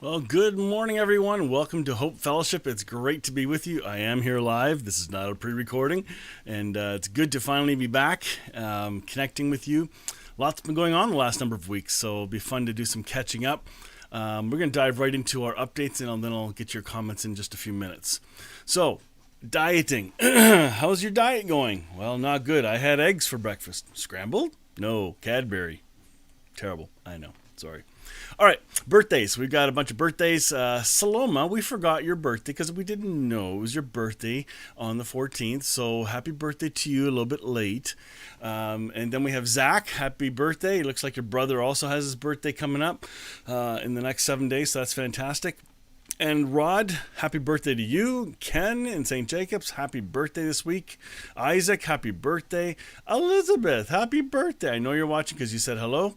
Well, good morning, everyone. Welcome to Hope Fellowship. It's great to be with you. I am here live. This is not a pre-recording, and it's good to finally be back connecting with you. Lots been going on the last number of weeks, so it'll be fun to do some catching up. We're going to dive right into our updates, and then I'll get your comments in just a few minutes. So, dieting. How's your diet going? Well, not good. I had eggs for breakfast. Scrambled? No, Cadbury. Terrible. I know. Sorry. All right, birthdays. We've got a bunch of birthdays. Saloma, we forgot your birthday because we didn't know it was your birthday on the 14th. So happy birthday to you, a little bit late. And then we have Zach. Happy birthday. It looks like your brother also has his birthday coming up in the next 7 days. So that's fantastic. And Rod, happy birthday to you. Ken in St. Jacobs, happy birthday this week. Isaac, happy birthday. Elizabeth, happy birthday. I know you're watching because you said hello.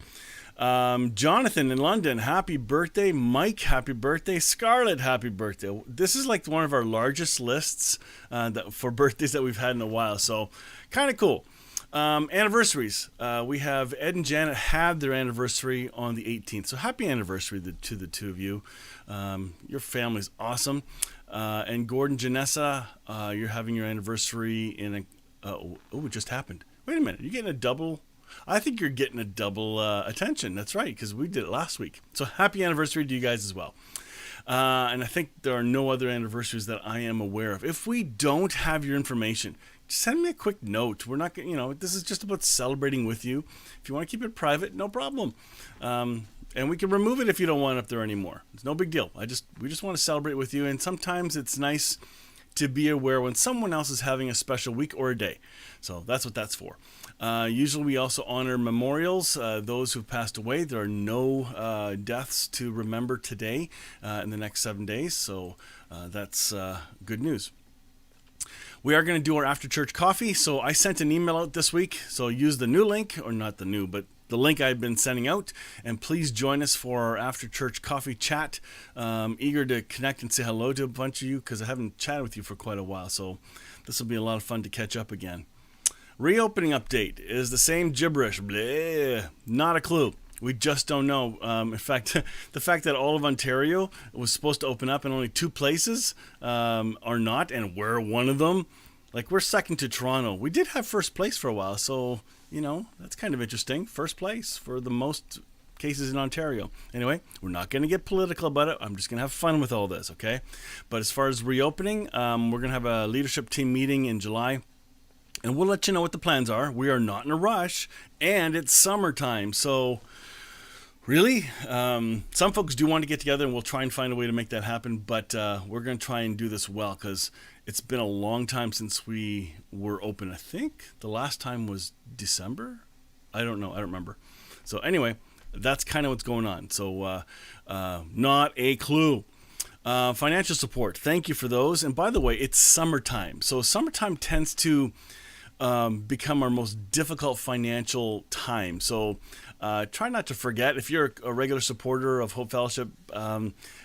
Jonathan in London, happy birthday. Mike, happy birthday. Scarlett, happy birthday. This is like one of our largest lists for birthdays that we've had in a while, so kind of cool. Anniversaries. We have Ed and Janet had their anniversary on the 18th, so happy anniversary to the two of you. Your family's awesome. And Gordon, Janessa, you're having your anniversary in it just happened. Wait a minute, you're getting a double. I think you're getting a double attention. That's right, because we did it last week. So happy anniversary to you guys as well. And I think there are no other anniversaries that I am aware of. If we don't have your information, send me a quick note. We're not, this is just about celebrating with you. If you want to keep it private, no problem. And we can remove it if you don't want it up there anymore. It's no big deal. We just want to celebrate with you. And sometimes it's nice to be aware when someone else is having a special week or a day. So that's what that's for. Usually we also honor memorials, those who've passed away. There are no deaths to remember today in the next 7 days, so that's good news. We are going to do our after church coffee, so I sent an email out this week, so use the new link, or not the new, but the link I've been sending out, and please join us for our after church coffee chat. Eager to connect and say hello to a bunch of you because I haven't chatted with you for quite a while, so this will be a lot of fun to catch up again. Reopening update is the same gibberish. Bleh, not a clue. We just don't know. In fact, the fact that all of Ontario was supposed to open up and only 2 places are not, and we're one of them. Like, we're second to Toronto. We did have first place for a while, so, that's kind of interesting. First place for the most cases in Ontario. Anyway, we're not going to get political about it. I'm just going to have fun with all this, okay? But as far as reopening, we're going to have a leadership team meeting in July. And we'll let you know what the plans are. We are not in a rush, and it's summertime. So, really, some folks do want to get together, and we'll try and find a way to make that happen. But we're going to try and do this well because it's been a long time since we were open. I think the last time was December. I don't know. I don't remember. So anyway, that's kind of what's going on. So not a clue. Financial support. Thank you for those. And by the way, it's summertime. So summertime tends to become our most difficult financial time. So try not to forget, if you're a regular supporter of Hope Fellowship,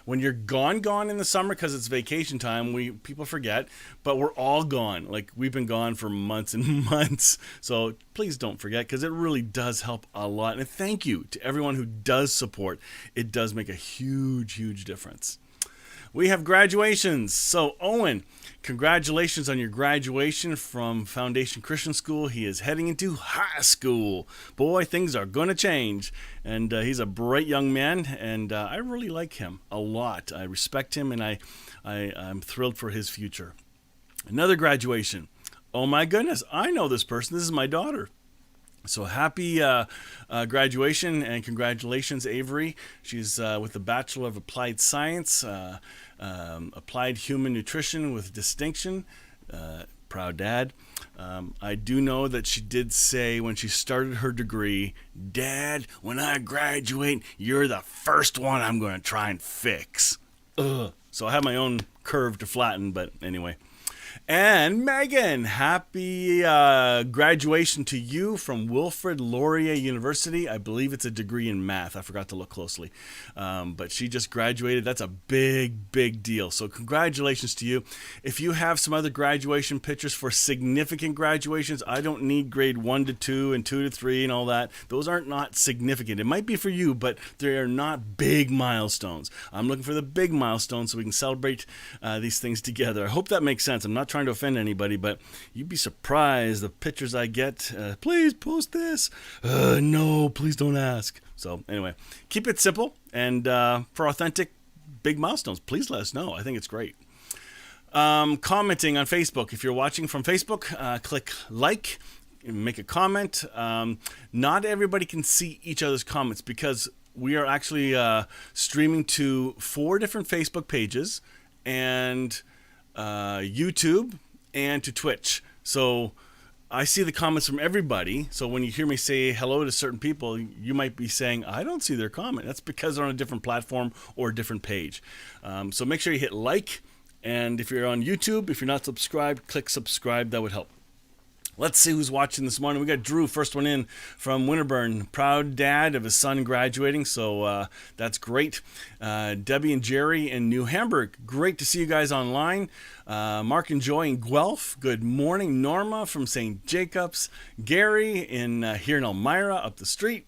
when you're gone in the summer because it's vacation time, people forget, but we're all gone. Like, we've been gone for months and months. So please don't forget, because it really does help a lot. And thank you to everyone who does support. It does make a huge, huge difference. We have graduations. So Owen, congratulations on your graduation from Foundation Christian School. He is heading into high school. Boy, things are going to change. And he's a bright young man, and I really like him a lot. I respect him, and I'm thrilled for his future. Another graduation. Oh my goodness, I know this person. This is my daughter. So happy graduation, and congratulations, Avery. She's with the Bachelor of Applied Science, Applied Human Nutrition with distinction. Proud dad. I do know that she did say when she started her degree, "Dad, when I graduate, you're the first one I'm going to try and fix." Ugh. So I have my own curve to flatten, but anyway. And Megan, happy graduation to you from Wilfrid Laurier University. I believe it's a degree in math. I forgot to look closely. But she just graduated. That's a big, big deal. So congratulations to you. If you have some other graduation pictures for significant graduations, I don't need grade 1 to 2 and 2 to 3 and all that. Those aren't not significant. It might be for you, but they are not big milestones. I'm looking for the big milestones so we can celebrate these things together. I hope that makes sense. I'm not trying to offend anybody, but you'd be surprised the pictures I get. Please post this. No, please don't ask. So anyway, keep it simple, and for authentic big milestones, please let us know. I think it's great. Commenting on Facebook. If you're watching from Facebook, click like, make a comment. Not everybody can see each other's comments because we are actually streaming to 4 different Facebook pages and YouTube and to Twitch. So I see the comments from everybody. So when you hear me say hello to certain people, you might be saying, I don't see their comment. That's because they're on a different platform or a different page. So make sure you hit like. And if you're on YouTube, if you're not subscribed, click subscribe. That would help. Let's see who's watching this morning. We got Drew, first one in from Winterburn. Proud dad of his son graduating, so that's great. Debbie and Jerry in New Hamburg. Great to see you guys online. Mark and Joy in Guelph. Good morning. Norma from St. Jacobs. Gary here in Elmira up the street.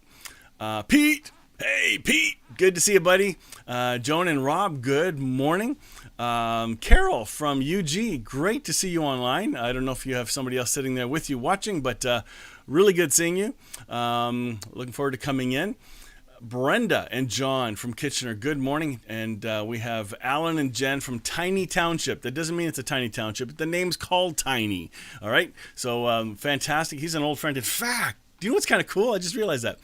Pete. Hey, Pete. Good to see you, buddy. Joan and Rob, good morning. Carol from UG, great to see you online. I don't know if you have somebody else sitting there with you watching, but really good seeing you. Looking forward to coming in. Brenda and John from Kitchener, good morning. And we have Alan and Jen from Tiny Township. That doesn't mean it's a tiny township. The name's called Tiny. All right. So fantastic. He's an old friend. In fact, do you know what's kind of cool? I just realized that.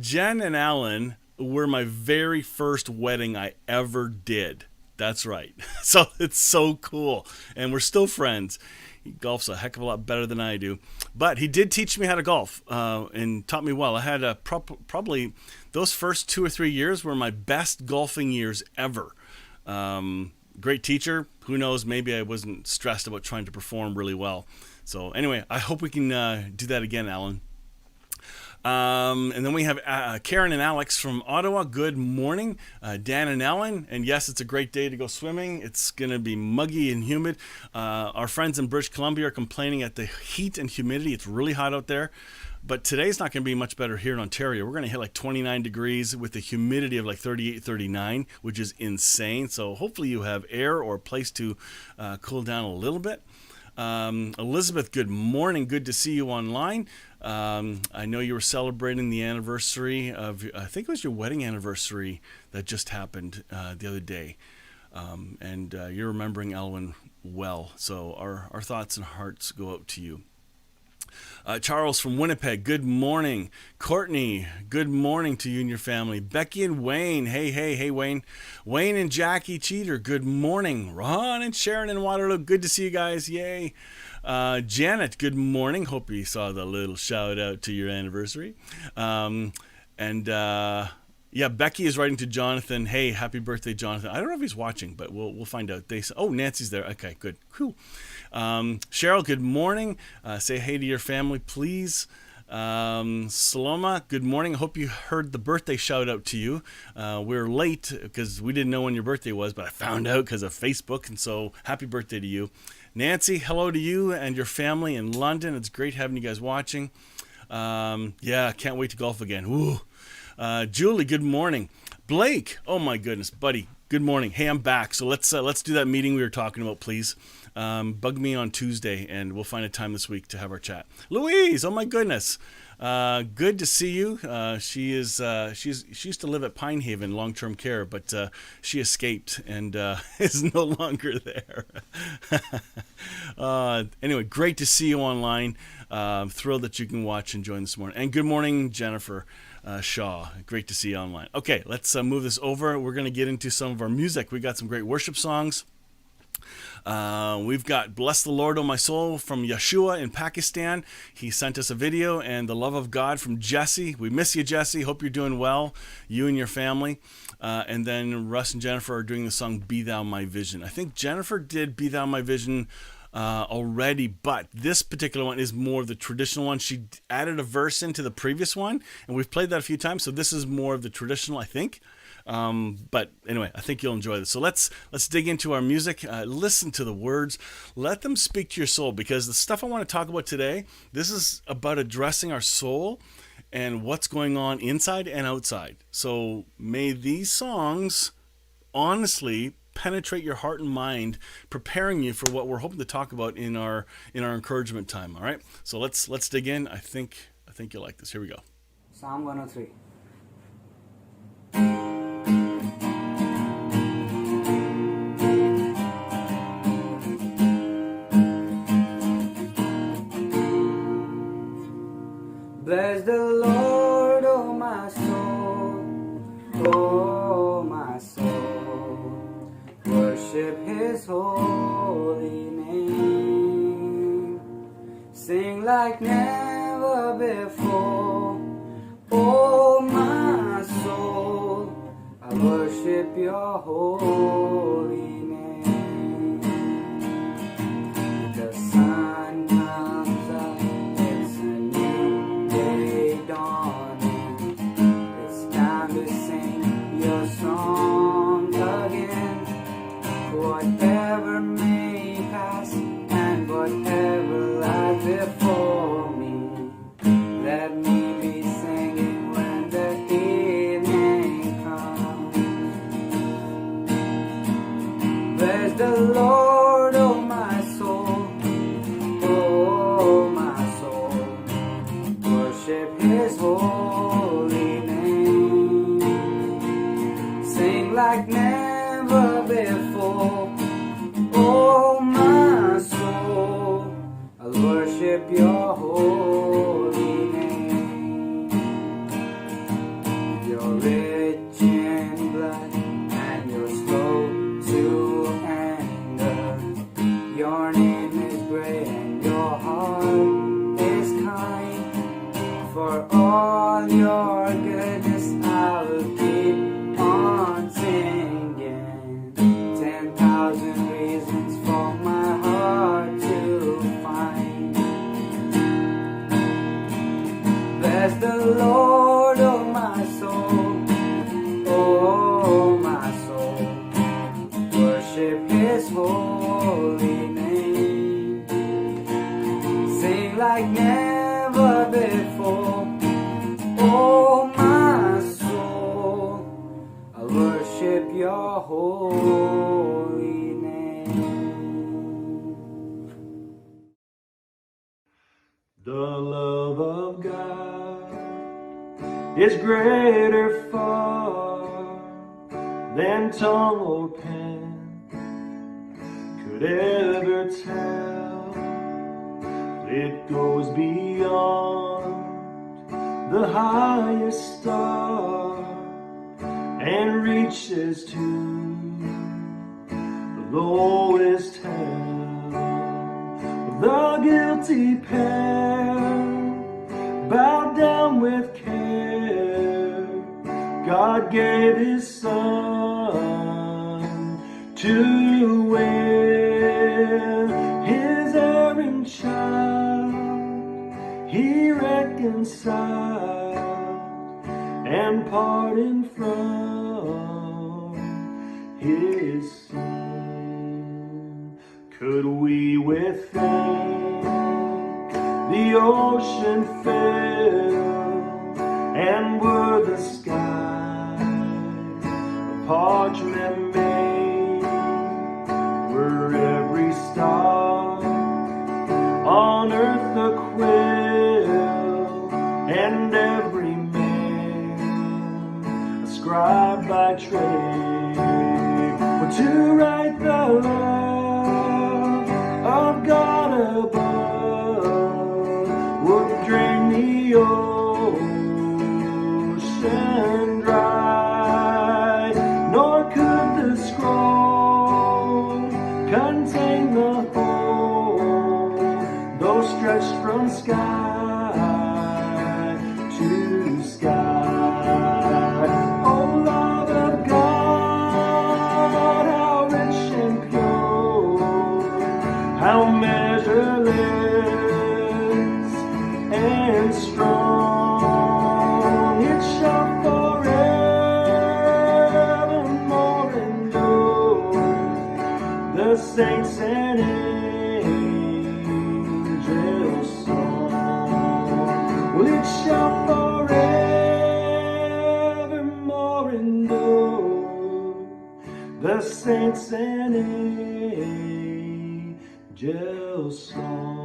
Jen and Alan were my very first wedding I ever did. That's right. So it's so cool. And we're still friends. He golfs a heck of a lot better than I do. But he did teach me how to golf and taught me well. I had probably those first 2 or 3 years were my best golfing years ever. Great teacher. Who knows? Maybe I wasn't stressed about trying to perform really well. So anyway, I hope we can do that again, Alan. And then we have Karen and Alex from Ottawa. Good morning. Dan and Ellen. And yes, it's a great day to go swimming. It's going to be muggy and humid. Our friends in British Columbia are complaining at the heat and humidity. It's really hot out there. But today's not going to be much better here in Ontario. We're going to hit like 29 degrees with the humidity of like 38, 39, which is insane. So hopefully you have air or a place to cool down a little bit. Elizabeth, good morning. Good to see you online. I know you were celebrating the anniversary of, I think it was your wedding anniversary that just happened the other day. And you're remembering Elwyn well. So our thoughts and hearts go out to you. Charles from Winnipeg, good morning. Courtney, good morning to you and your family. Becky and Wayne, hey Wayne. Wayne and Jackie Cheater, good morning. Ron and Sharon in Waterloo, good to see you guys, yay. Janet, good morning. Hope you saw the little shout out to your anniversary. Yeah, Becky is writing to Jonathan. Hey, happy birthday, Jonathan. I don't know if he's watching, but we'll find out. Nancy's there. Okay, good. Cool. Cheryl, good morning. Say hey to your family, please. Saloma, good morning. I hope you heard the birthday shout out to you. We're late because we didn't know when your birthday was, but I found out because of Facebook, and so happy birthday to you. Nancy, hello to you and your family in London. It's great having you guys watching. Yeah, can't wait to golf again. Woo. Julie, good morning. Blake, oh my goodness, buddy, good morning. Hey, I'm back. So let's do that meeting we were talking about, please. Bug me on Tuesday, and we'll find a time this week to have our chat. Louise, oh my goodness, good to see you. She used to live at Pine Haven long-term care, but she escaped and is no longer there. Anyway, great to see you online. Thrilled that you can watch and join this morning. And good morning, Jennifer Shaw. Great to see you online. Okay, let's move this over. We're going to get into some of our music. We got some great worship songs. We've got Bless the Lord, O My Soul from Yeshua in Pakistan. He sent us a video, and The Love of God from Jesse. We miss you, Jesse. Hope you're doing well, you and your family. And then Russ and Jennifer are doing the song Be Thou My Vision. I think Jennifer did Be Thou My Vision already, but this particular one is more of the traditional one. She added a verse into the previous one, and we've played that a few times, so this is more of the traditional, I think. But anyway, I think you'll enjoy this. So let's dig into our music. Listen to the words. Let them speak to your soul, because the stuff I want to talk about today, this is about addressing our soul and what's going on inside and outside. So may these songs honestly penetrate your heart and mind, preparing you for what we're hoping to talk about in our encouragement time. All right, so let's dig in. I think you'll like this. Here we go. Psalm 103. Bless the Lord, oh my soul, oh my soul. Worship His holy name. Sing like never before, oh my soul. I worship Your holy name. The sun comes up, it's a new day dawning. It's time to sing Your song again. Whatever may pass and whatever lies before me, let me be singing when the evening comes. Bless the Lord, oh my soul, oh my soul. Worship His holy name. Sing like never before, oh my soul. I'll worship Your holy name. You're rich in blood and You're slow to anger. Your name is great and Your heart is kind. For all Your goodness I will keep on singing. 10,000 reasons for my heart to find. Bless the Lord, oh my soul, oh my soul. Worship His holy name. Sing like never before, oh my soul. I'll worship Your holy name. The love of God is greater far than tongue or pen could ever tell. It goes beyond the highest star and reaches to the lowest hell. The guilty pair bowed down with care. God gave His Son to win His erring child. He reconciled and pardoned from His sin. Could we with thanks the ocean fill, and were the skies a parchment made, were every star on earth a quill, and every man a scribe by trade, but to write the love of God above would drain the ocean dry, nor could the scroll contain the whole, though stretched from sky to sky. Oh, love of God, how rich and pure, how many the saints and angels song. Well, it shall forevermore endure, the saints and angels song.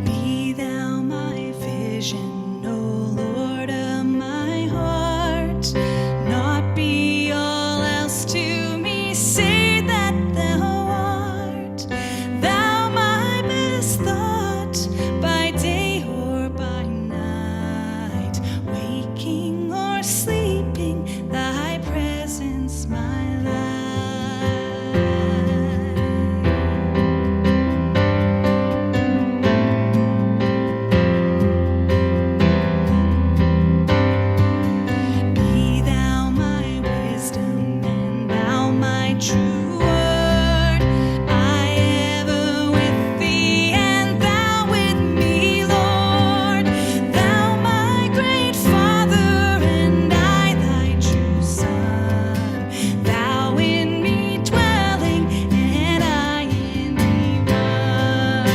Be thou my vision, O Lord of my heart, not be all else to me, say that thou art. Thou my best thought, by day or by night, waking or sleeping, thy presence my life. Be thou my wisdom and thou my true word. I ever with thee and thou with me, Lord. Thou my great Father and I thy true Son. Thou in me dwelling and I in thee one.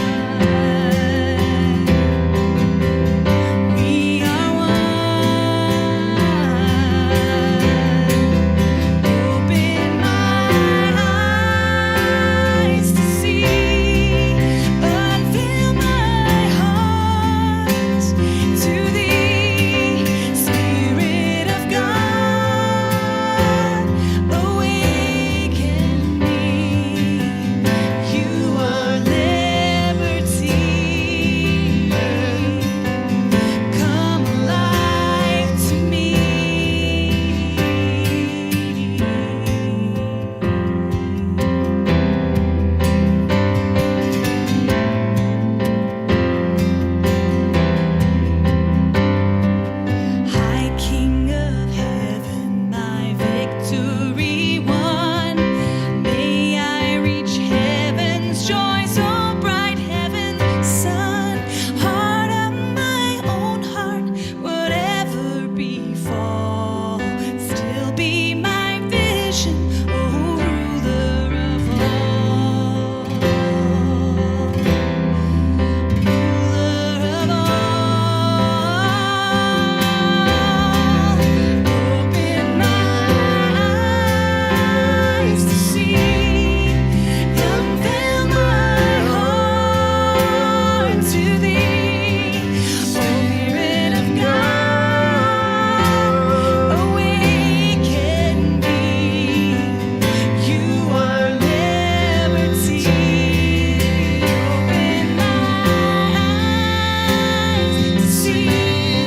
We are one. Open my eyes to see, unveil my heart to thee, Spirit of God, awaken me. You are liberty. Come alive to me. High King of heaven, my victory won. May I reach heaven's joys, oh bright heaven's sun. Heart of my own heart, whatever befall, still be my vision, oh ruler of all. Ruler of all, open my eyes to see, unveil my heart to thee, Spirit of God, awaken me. You are liberty. Open my eyes to see,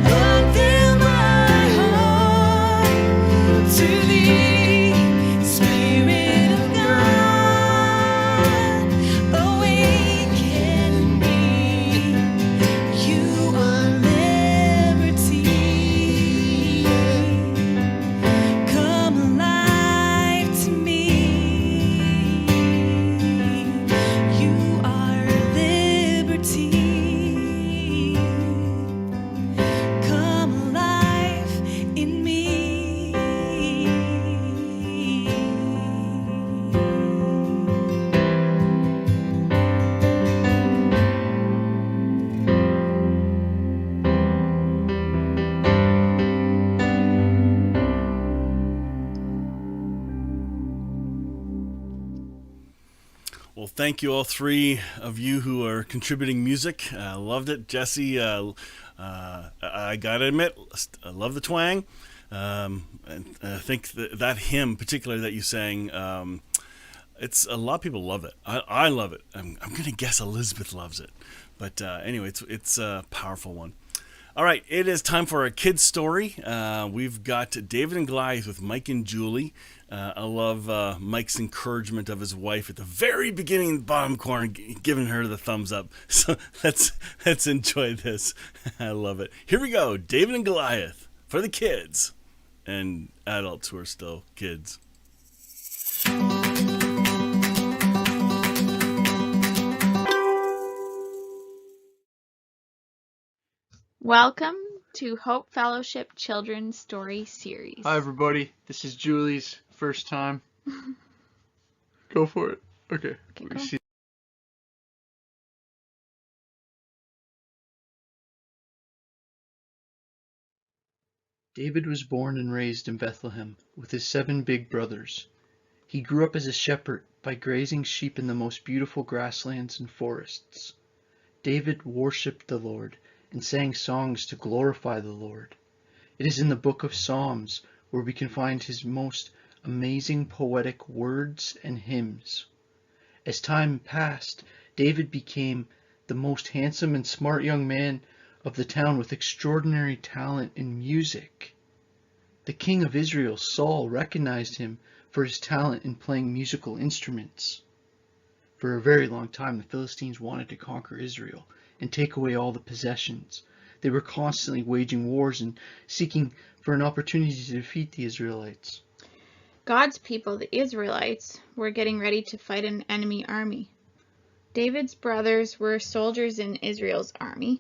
unveil my heart to thee, Spirit of God, awaken me. You are liberty. Come alive to me. You are liberty. Come alive in me. Well, thank you, all three of you who are contributing music. Loved it. Jesse, I gotta admit, I love the twang. And I think that hymn, particularly that you sang, it's a lot of people love it. I love it. I'm gonna guess Elizabeth loves it. But anyway, it's a powerful one. All right, it is time for a kid's story. We've got David and Goliath with Mike and Julie. I love Mike's encouragement of his wife at the very beginning, bottom corner, giving her the thumbs up. So let's enjoy this. I love it. Here we go, David and Goliath for the kids and adults who are still kids. Welcome to Hope Fellowship Children's Story Series. Hi everybody, this is Julie's first time. Go for it. Okay. Okay, We go. see. David was born and raised in Bethlehem with his 7 big brothers. He grew up as a shepherd by grazing sheep in the most beautiful grasslands and forests. David worshipped the Lord and sang songs to glorify the Lord. It is in the book of Psalms where we can find his most amazing poetic words and hymns. As time passed, David became the most handsome and smart young man of the town with extraordinary talent in music. The king of Israel, Saul, recognized him for his talent in playing musical instruments. For a very long time, the Philistines wanted to conquer Israel and take away all the possessions. They were constantly waging wars and seeking for an opportunity to defeat the Israelites. God's people, the Israelites, were getting ready to fight an enemy army. David's brothers were soldiers in Israel's army.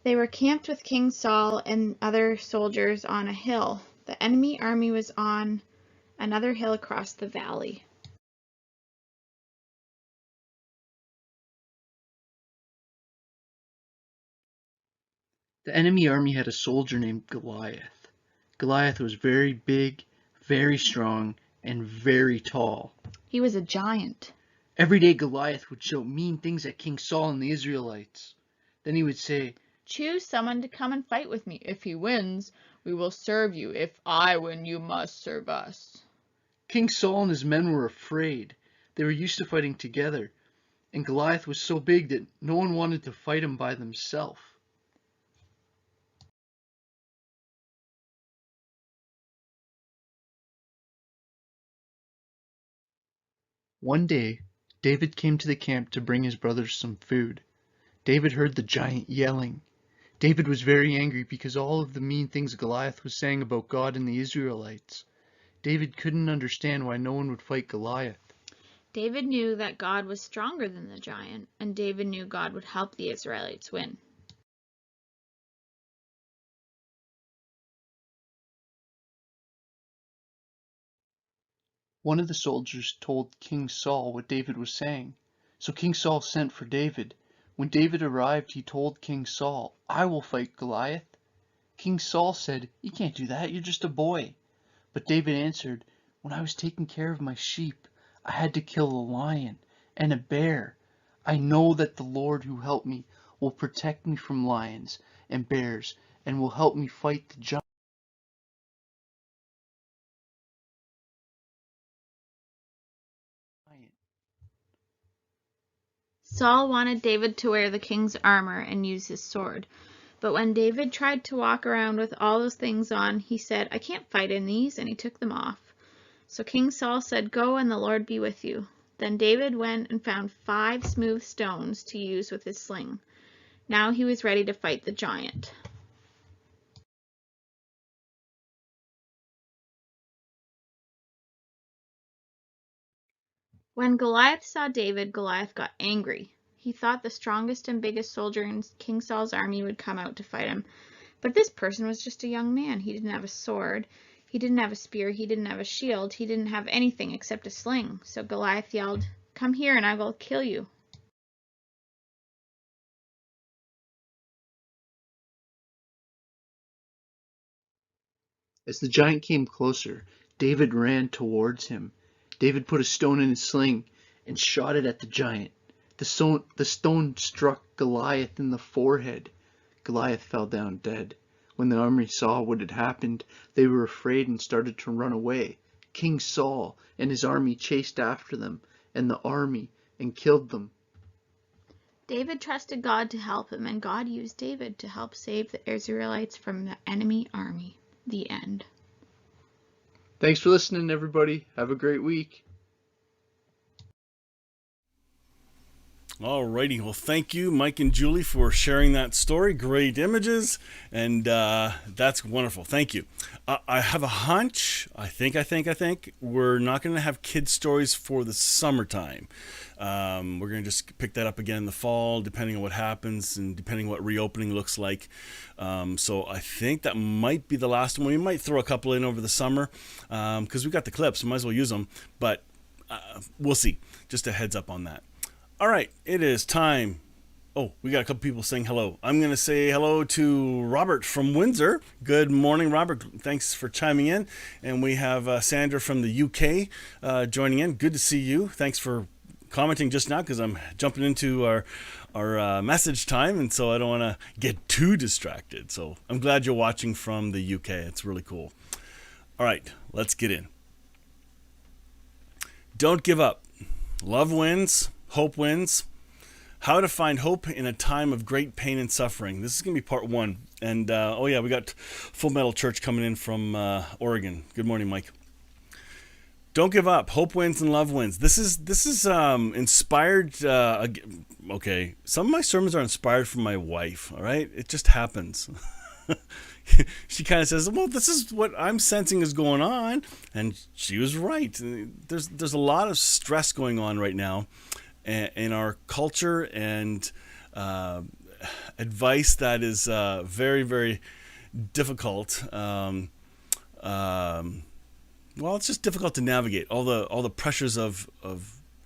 They were camped with King Saul and other soldiers on a hill. The enemy army was on another hill across the valley. The enemy army had a soldier named Goliath. Goliath was very big, very strong, and very tall. He was a giant. Every day Goliath would shout mean things at King Saul and the Israelites. Then he would say, "Choose someone to come and fight with me. If he wins, we will serve you. If I win, you must serve us." King Saul and his men were afraid. They were used to fighting together, and Goliath was so big that no one wanted to fight him by themselves. One day, David came to the camp to bring his brothers some food. David heard the giant yelling. David was very angry because all of the mean things Goliath was saying about God and the Israelites. David couldn't understand why no one would fight Goliath. David knew that God was stronger than the giant, and David knew God would help the Israelites win. One of the soldiers told King Saul what David was saying, so King Saul sent for David. When David arrived, he told King Saul, "I will fight Goliath." King Saul said, "You can't do that, you're just a boy." But David answered, "When I was taking care of my sheep, I had to kill a lion and a bear. I know that the Lord who helped me will protect me from lions and bears and will help me fight the giant." Saul wanted David to wear the king's armor and use his sword. But when David tried to walk around with all those things on, he said, "I can't fight in these," and he took them off. So King Saul said, "Go, and the Lord be with you." Then David went and found 5 smooth stones to use with his sling. Now he was ready to fight the giant. When Goliath saw David, Goliath got angry. He thought the strongest and biggest soldier in King Saul's army would come out to fight him. But this person was just a young man. He didn't have a sword. He didn't have a spear. He didn't have a shield. He didn't have anything except a sling. So Goliath yelled, "Come here and I will kill you." As the giant came closer, David ran towards him. David put a stone in his sling and shot it at the giant. The stone struck Goliath in the forehead. Goliath fell down dead. When the army saw what had happened, they were afraid and started to run away. King Saul and his army chased after them and the army and killed them. David trusted God to help him, and God used David to help save the Israelites from the enemy army. The end. Thanks for listening, everybody. Have a great week. Alrighty, well, thank you, Mike and Julie, for sharing that story. Great images, and that's wonderful. Thank you. I have a hunch. I think we're not going to have kids' stories for the summertime. We're going to just pick that up again in the fall, depending on what happens and depending on what reopening looks like. So I think that might be the last one. We might throw a couple in over the summer because we've got the clips. We might as well use them, but we'll see. Just a heads up on that. All right, it is time. Oh, we got a couple people saying hello. I'm going to say hello to Robert from Windsor. Good morning, Robert. Thanks for chiming in. And we have Sandra from the UK joining in. Good to see you. Thanks for commenting just now because I'm jumping into our message time, and so I don't want to get too distracted. So I'm glad you're watching from the UK. It's really cool. All right, let's get in. Don't give up. Love wins. Hope wins. How to find hope in a time of great pain and suffering. This is going to be part 1. And, we got Full Metal Church coming in from Oregon. Good morning, Mike. Don't give up. Hope wins and love wins. This is inspired. Okay, some of my sermons are inspired from my wife, all right? It just happens. She kind of says, well, this is what I'm sensing is going on. And she was right. There's a lot of stress going on right now in our culture, and advice that is very, very difficult. It's just difficult to navigate all the pressures of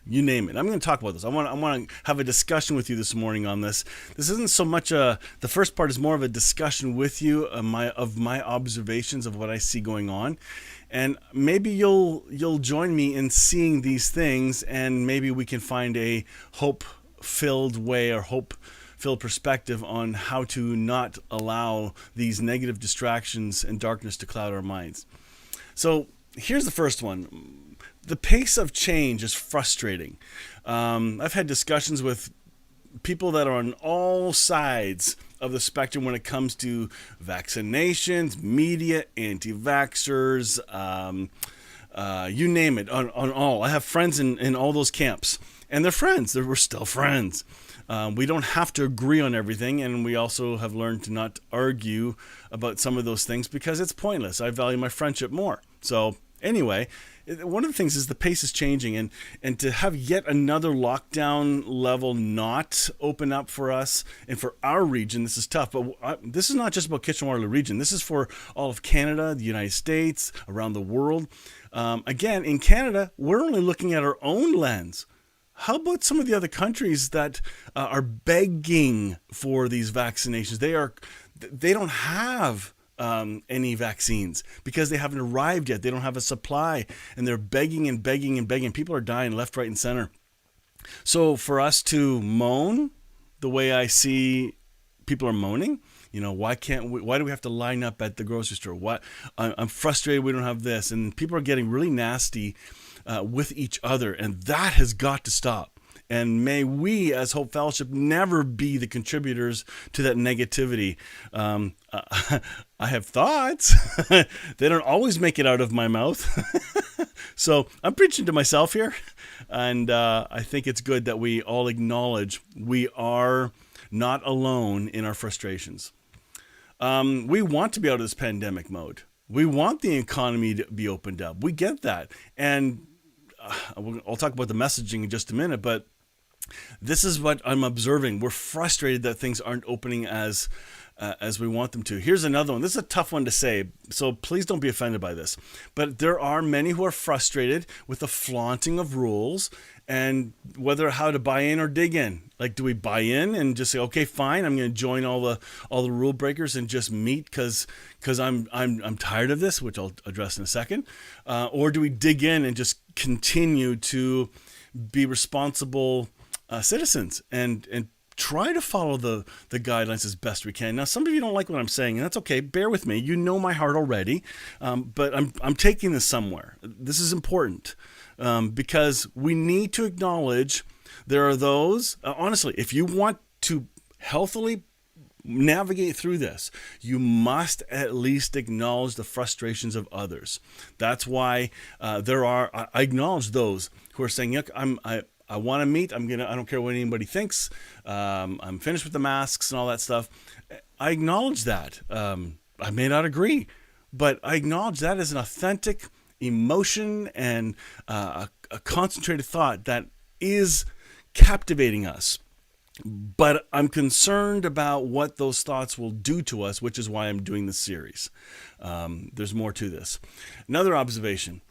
you name it. I'm going to talk about this. I want to have a discussion with you this morning on this. This isn't so much the first part is more of a discussion with you of my observations of what I see going on. And maybe you'll join me in seeing these things, and maybe we can find a hope-filled way or hope-filled perspective on how to not allow these negative distractions and darkness to cloud our minds. So here's the first one. The pace of change is frustrating. I've had discussions with people that are on all sides of the spectrum when it comes to vaccinations, media, anti-vaxxers, you name it, on all. I have friends in all those camps, and they're friends. We're still friends. We don't have to agree on everything, and we also have learned to not argue about some of those things because it's pointless. I value my friendship more. So anyway, one of the things is the pace is changing, and to have yet another lockdown level not open up for us and for our region, this is tough. But this is not just about Kitchener-Waterloo region. This is for all of Canada, the United States, around the world. Again, in Canada, we're only looking at our own lens. How about some of the other countries that are begging for these vaccinations? They don't have any vaccines because they haven't arrived yet. They don't have a supply, and they're begging and begging and begging. People are dying left, right, and center. So for us to moan the way I see people are moaning, why do we have to line up at the grocery store? I'm frustrated we don't have this, and people are getting really nasty with each other, and that has got to stop. And may we, as Hope Fellowship, never be the contributors to that negativity. I have thoughts. They don't always make it out of my mouth. So I'm preaching to myself here. And I think it's good that we all acknowledge we are not alone in our frustrations. We want to be out of this pandemic mode. We want the economy to be opened up. We get that. And I'll talk about the messaging in just a minute, but this is what I'm observing. We're frustrated that things aren't opening as we want them to. Here's another one. This is a tough one to say, so please don't be offended by this. But there are many who are frustrated with the flaunting of rules and how to buy in or dig in. Like, do we buy in and just say, okay, fine, I'm going to join all the rule breakers and just meet because I'm tired of this, which I'll address in a second, or do we dig in and just continue to be responsible citizens and try to follow the guidelines as best we can? Now, some of you don't like what I'm saying, and that's okay. Bear with me. You know my heart already, but I'm taking this somewhere. This is important because we need to acknowledge there are those, honestly, if you want to healthily navigate through this, you must at least acknowledge the frustrations of others. That's why I acknowledge those who are saying, look, I want to meet. I don't care what anybody thinks. I'm finished with the masks and all that stuff. I acknowledge that. I may not agree, but I acknowledge that as an authentic emotion and a concentrated thought that is captivating us. But I'm concerned about what those thoughts will do to us, which is why I'm doing this series. There's more to this. Another observation.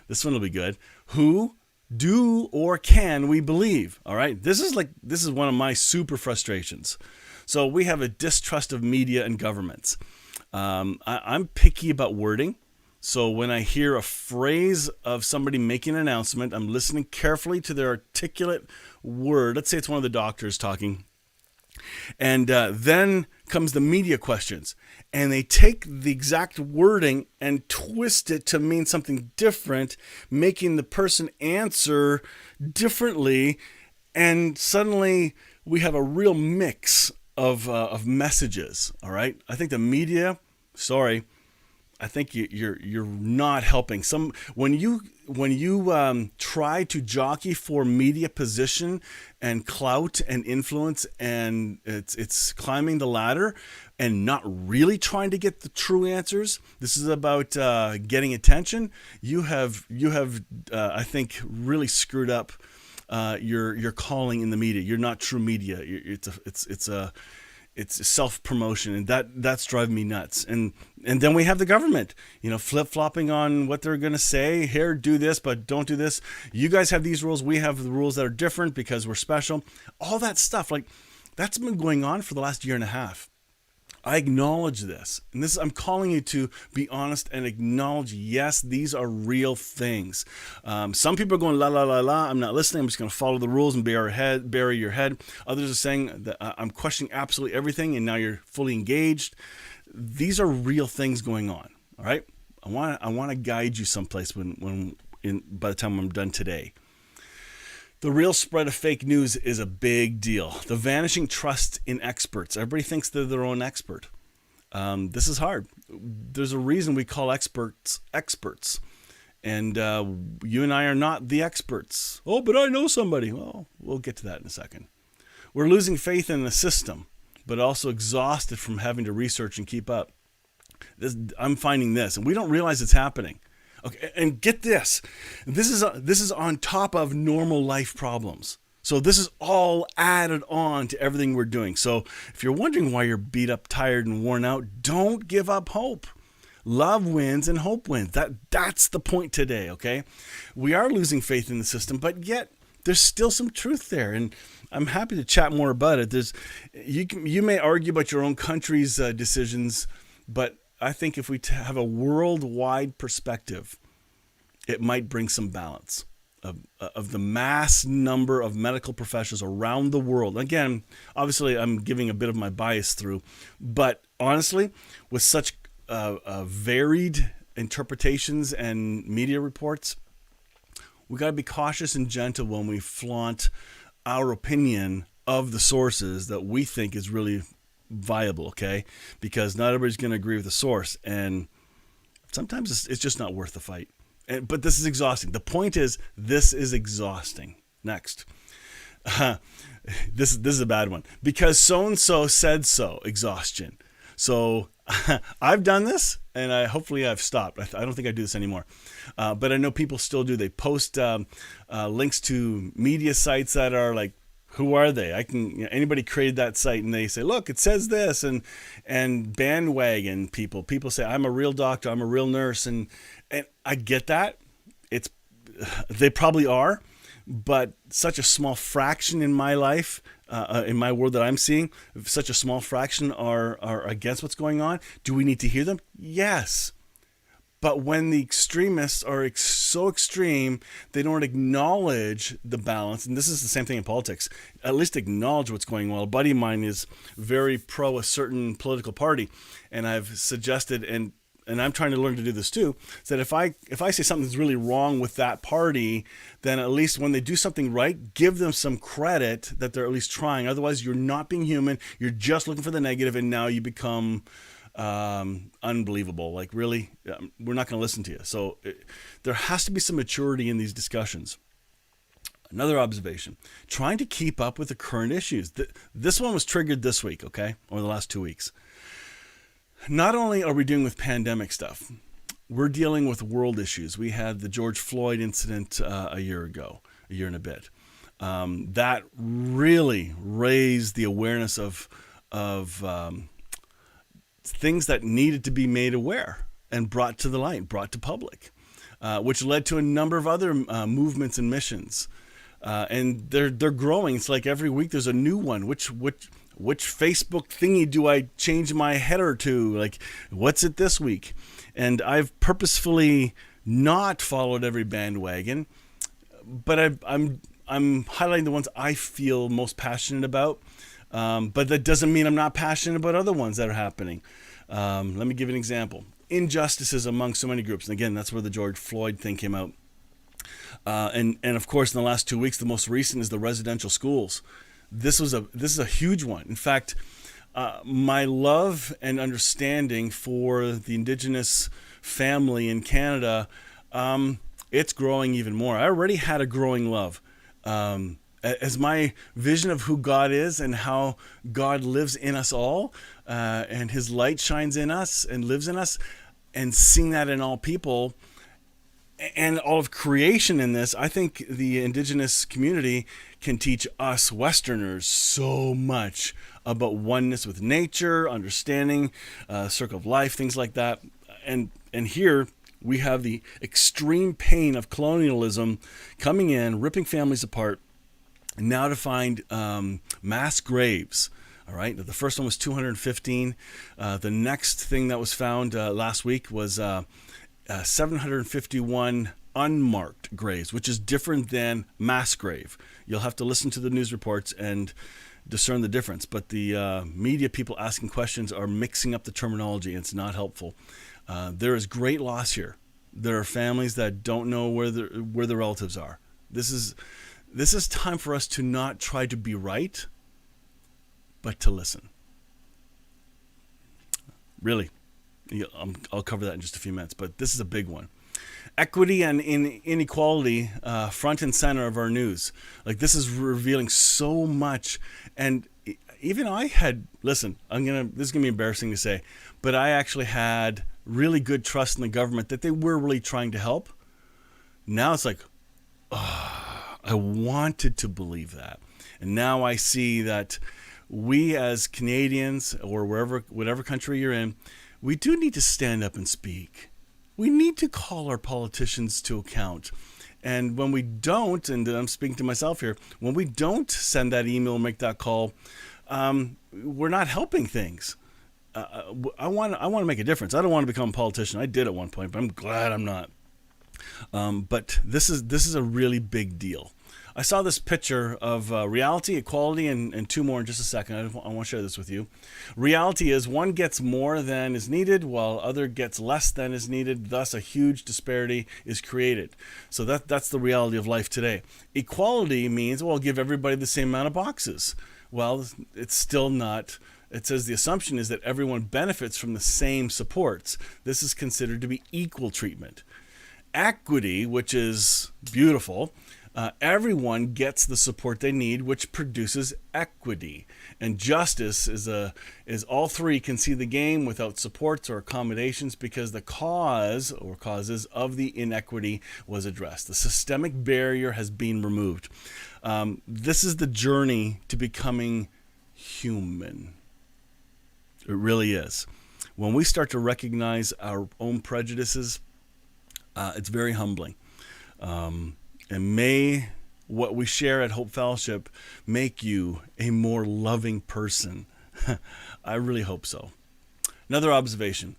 This one will be good. Who do or can we believe? All right. This is one of my super frustrations. So we have a distrust of media and governments. I'm picky about wording. So when I hear a phrase of somebody making an announcement, I'm listening carefully to their articulate word. Let's say it's one of the doctors talking. And then comes the media questions. And they take the exact wording and twist it to mean something different, making the person answer differently. And suddenly we have a real mix of messages. All right. I think the media, I think you're not helping. When you try to jockey for media position and clout and influence, and it's climbing the ladder and not really trying to get the true answers. This is about getting attention. You have I think really screwed up your calling in the media. You're not true media. It's self-promotion, and that's driving me nuts. And then we have the government, flip-flopping on what they're going to say. Here, do this, but don't do this. You guys have these rules. We have the rules that are different because we're special. All that stuff, that's been going on for the last year and a half. I acknowledge this. And I'm calling you to be honest and acknowledge, yes, these are real things. Some people are going, la, la, la, la, I'm not listening. I'm just going to follow the rules and bury your head. Others are saying that I'm questioning absolutely everything, and now you're fully engaged. These are real things going on, all right? I want to guide you someplace by the time I'm done today. The real spread of fake news is a big deal. The vanishing trust in experts. Everybody thinks they're their own expert. This is hard. There's a reason we call experts. And you and I are not the experts. Oh, but I know somebody. Well, we'll get to that in a second. We're losing faith in the system, but also exhausted from having to research and keep up. I'm finding this, and we don't realize it's happening. Okay, and get this. This is on top of normal life problems. So this is all added on to everything we're doing. So if you're wondering why you're beat up, tired, and worn out, don't give up hope. Love wins and hope wins. That's the point today, okay? We are losing faith in the system, but yet there's still some truth there, and I'm happy to chat more about it. You may argue about your own country's decisions, but I think if we have a worldwide perspective, it might bring some balance of the mass number of medical professionals around the world. Again, obviously, I'm giving a bit of my bias through, but honestly, with such varied interpretations and media reports, we got to be cautious and gentle when we flaunt our opinion of the sources that we think is really viable, okay? Because not everybody's going to agree with the source, and sometimes it's just not worth the fight. But this is exhausting. The point is, this is exhausting. Next. This is a bad one. Because so-and-so said so, exhaustion. So I've done this, and hopefully I've stopped. I don't think I do this anymore. But I know people still do. They post links to media sites that are like, who are they? Anybody created that site, and they say, look, it says this, and bandwagon people. People say, I'm a real doctor, I'm a real nurse, and I get that. They probably are, but such a small fraction in my life, in my world that I'm seeing, such a small fraction are against what's going on. Do we need to hear them? Yes. But when the extremists are so extreme, they don't acknowledge the balance. And this is the same thing in politics. At least acknowledge what's going on. A buddy of mine is very pro a certain political party. And I've suggested, and I'm trying to learn to do this too, is that if I say something's really wrong with that party, then at least when they do something right, give them some credit that they're at least trying. Otherwise, you're not being human. You're just looking for the negative, and now you become unbelievable. Like, really, we're not going to listen to you. So there has to be some maturity in these discussions. Another observation, trying to keep up with the current issues. This one was triggered this week, okay, or the last 2 weeks. Not only are we dealing with pandemic stuff, we're dealing with world issues. We had the George Floyd incident a year and a bit. That really raised the awareness of things that needed to be made aware and brought to the light, brought to public, which led to a number of other movements and missions. And they're growing. It's like every week there's a new one. Which Facebook thingy do I change my header to? Like, what's it this week? And I've purposefully not followed every bandwagon, but I'm highlighting the ones I feel most passionate about. But that doesn't mean I'm not passionate about other ones that are happening. Let me give you an example. Injustices among so many groups. And again, that's where the George Floyd thing came out. And of course, in the last 2 weeks, the most recent is the residential schools. This is a huge one. In fact, my love and understanding for the Indigenous family in Canada, it's growing even more. I already had a growing love. As my vision of who God is and how God lives in us all, and his light shines in us and lives in us, and seeing that in all people and all of creation in this, I think the Indigenous community can teach us Westerners so much about oneness with nature, understanding, circle of life, things like that. And here we have the extreme pain of colonialism coming in, ripping families apart, and now to find mass graves. All right, the first one was 215. The next thing that was found last week was 751 unmarked graves, which is different than mass grave. You'll have to listen to the news reports and discern the difference. But the media people asking questions are mixing up the terminology, and it's not helpful. There is great loss here. There are families that don't know where their relatives are. This is time for us to not try to be right, but to listen. Really. I'll cover that in just a few minutes, but this is a big one. Equity and inequality front and center of our news. Like, this is revealing so much. And even I had, listen, this is going to be embarrassing to say, but I actually had really good trust in the government that they were really trying to help. Now it's like, I wanted to believe that. And now I see that we as Canadians, or whatever country you're in, we do need to stand up and speak. We need to call our politicians to account. And when we don't, and I'm speaking to myself here, when we don't send that email and make that call, we're not helping things. I want to make a difference. I don't want to become a politician. I did at one point, but I'm glad I'm not. But this is a really big deal. I saw this picture of reality, equality, and two more in just a second. I want to share this with you. Reality is one gets more than is needed, while other gets less than is needed. Thus, a huge disparity is created. So that's the reality of life today. Equality means, well, give everybody the same amount of boxes. Well, it's still not. It says the assumption is that everyone benefits from the same supports. This is considered to be equal treatment. Equity, which is beautiful, everyone gets the support they need, which produces equity. And justice is all three can see the game without supports or accommodations because the cause or causes of the inequity was addressed. The systemic barrier has been removed. This is the journey to becoming human. It really is. When we start to recognize our own prejudices, it's very humbling. And may what we share at Hope Fellowship make you a more loving person. I really hope so. Another observation.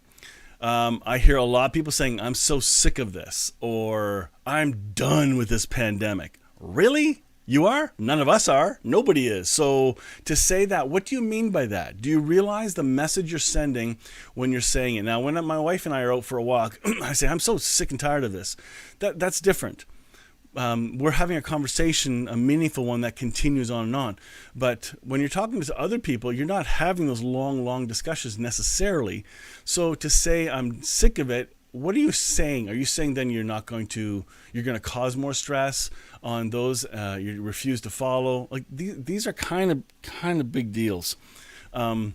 I hear a lot of people saying, I'm so sick of this, or I'm done with this pandemic. Really? You are? None of us are. Nobody is. So to say that, what do you mean by that? Do you realize the message you're sending when you're saying it? Now, when my wife and I are out for a walk, I say, I'm so sick and tired of this. That's different. We're having a conversation, a meaningful one that continues on and on. But when you're talking to other people, you're not having those long discussions necessarily. So to say I'm sick of it, what are you saying? Are you saying then you're going to cause more stress on those you refuse to follow? Like these are kind of big deals. Let's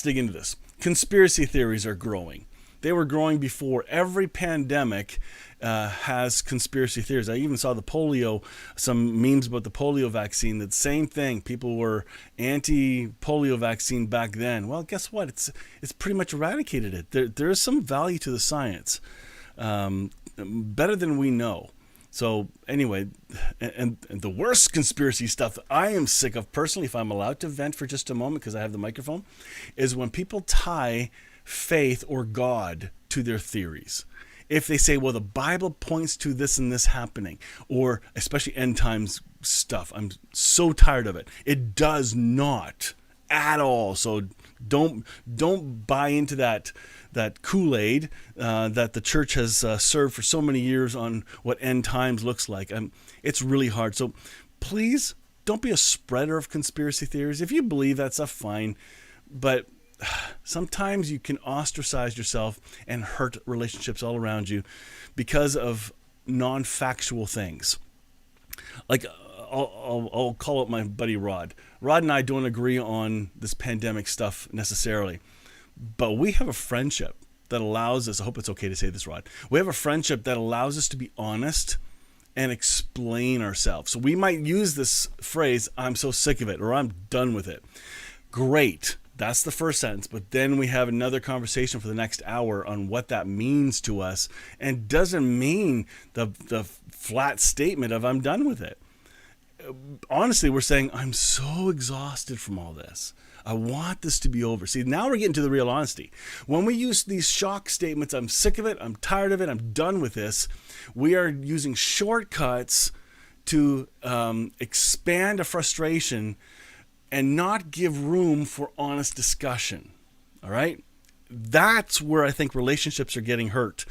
dig into this. Conspiracy theories are growing. They were growing before. Every pandemic has conspiracy theories. I even saw some memes about the polio vaccine. That same thing. People were anti-polio vaccine back then. Well, guess what? It's pretty much eradicated it. There is some value to the science, better than we know. So anyway, and the worst conspiracy stuff that I am sick of personally, if I'm allowed to vent for just a moment because I have the microphone, is when people tie faith or God to their theories. If they say, well, the Bible points to this and this happening, or especially end times stuff, I'm so tired of it. It does not at all. So don't buy into that Kool-Aid that the church has served for so many years on what end times looks like. It's really hard. So please don't be a spreader of conspiracy theories. If you believe that stuff, fine. But sometimes you can ostracize yourself and hurt relationships all around you because of non-factual things. Like I'll call out my buddy Rod. Rod and I don't agree on this pandemic stuff necessarily, but we have a friendship that allows us, I hope it's okay to say this, Rod. We have a friendship that allows us to be honest and explain ourselves. So we might use this phrase, I'm so sick of it, or I'm done with it. Great. That's the first sentence, but then we have another conversation for the next hour on what that means to us, and doesn't mean the flat statement of I'm done with it. Honestly, we're saying I'm so exhausted from all this. I want this to be over. See, now we're getting to the real honesty. When we use these shock statements, I'm sick of it, I'm tired of it, I'm done with this, we are using shortcuts to expand a frustration and not give room for honest discussion. All right? That's where I think relationships are getting hurt